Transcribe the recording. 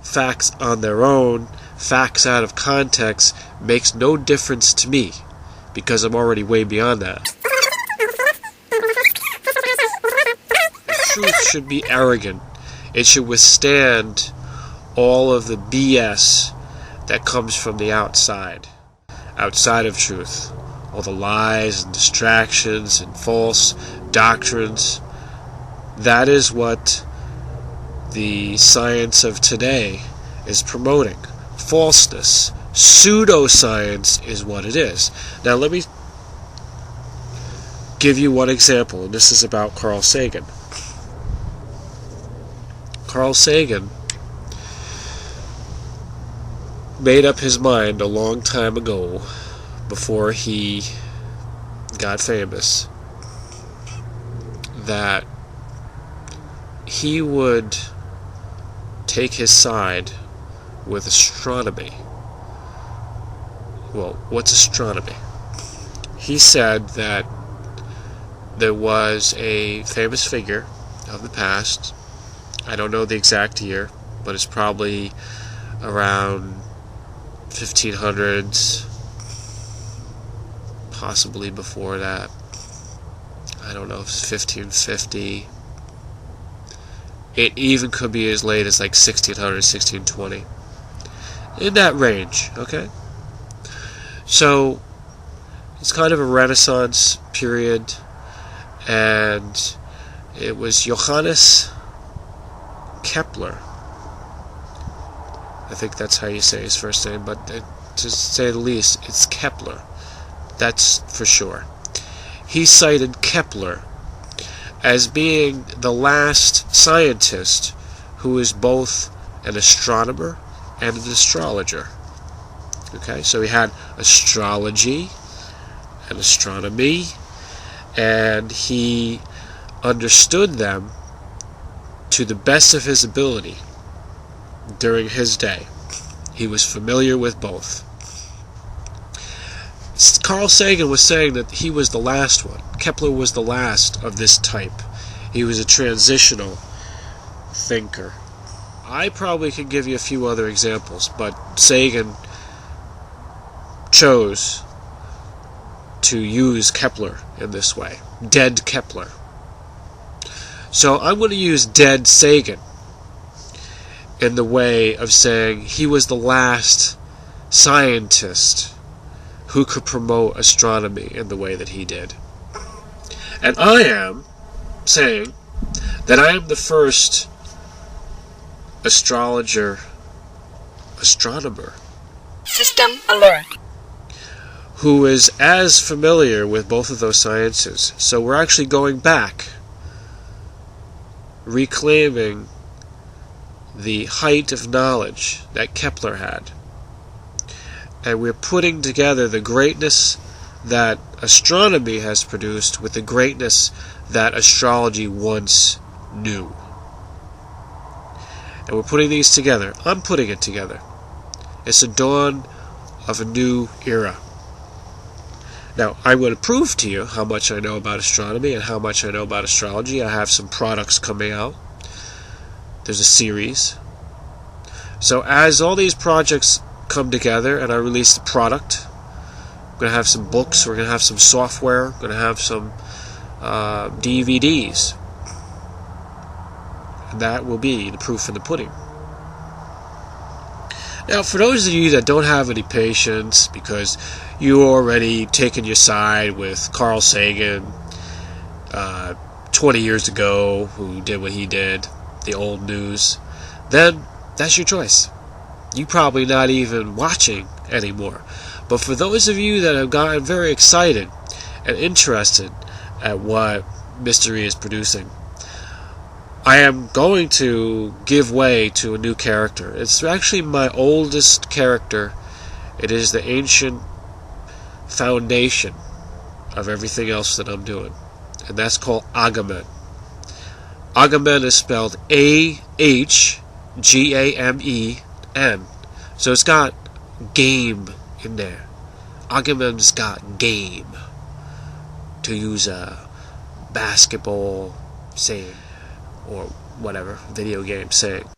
facts on their own, facts out of context, makes no difference to me, because I'm already way beyond that. Truth should be arrogant. It should withstand all of the BS that comes from the outside of truth. All the lies and distractions and false doctrines. That is what the science of today is promoting. Falseness. Pseudo-science is what it is. Now let me give you one example, and this is about Carl Sagan. Carl Sagan made up his mind a long time ago, before he got famous, that he would take his side with astronomy. Well, what's astronomy? He said that there was a famous figure of the past. I don't know the exact year, but it's probably around 1500s, possibly before that. I don't know if it's 1550. It even could be as late as like 1600, 1620. In that range, okay? So, it's kind of a Renaissance period, and it was Johannes Kepler. I think that's how you say his first name, but to say the least, it's Kepler. That's for sure. He cited Kepler as being the last scientist who is both an astronomer and an astrologer. Okay, so he had astrology and astronomy, and he understood them to the best of his ability during his day. He was familiar with both. Carl Sagan was saying that he was the last one. Kepler was the last of this type. He was a transitional thinker. I probably could give you a few other examples, but Sagan chose to use Kepler in this way. Dead Kepler. So I'm going to use dead Sagan in the way of saying he was the last scientist who could promote astronomy in the way that he did. And I am saying that I am the first astronomer. System alert. Who is as familiar with both of those sciences. So we're actually going back, reclaiming the height of knowledge that Kepler had. And we're putting together the greatness that astronomy has produced with the greatness that astrology once knew. And we're putting these together. I'm putting it together. It's the dawn of a new era. Now, I would prove to you how much I know about astronomy and how much I know about astrology. I have some products coming out. There's a series. So as all these projects come together and I release the product, we're going to have some books, we're going to have some software, we're going to have some DVDs. And that will be the proof in the pudding. Now, for those of you that don't have any patience because you already taken your side with Carl Sagan 20 years ago, who did what he did, the old news, then that's your choice. You're probably not even watching anymore. But for those of you that have gotten very excited and interested at what Mystery is producing, I am going to give way to a new character. It's actually my oldest character. It is the ancient foundation of everything else that I'm doing. And that's called Ahgamen. Ahgamen is spelled A-H-G-A-M-E-N. So it's got game in there. Ahgamen's got game, to use a basketball saying, or whatever video game saying.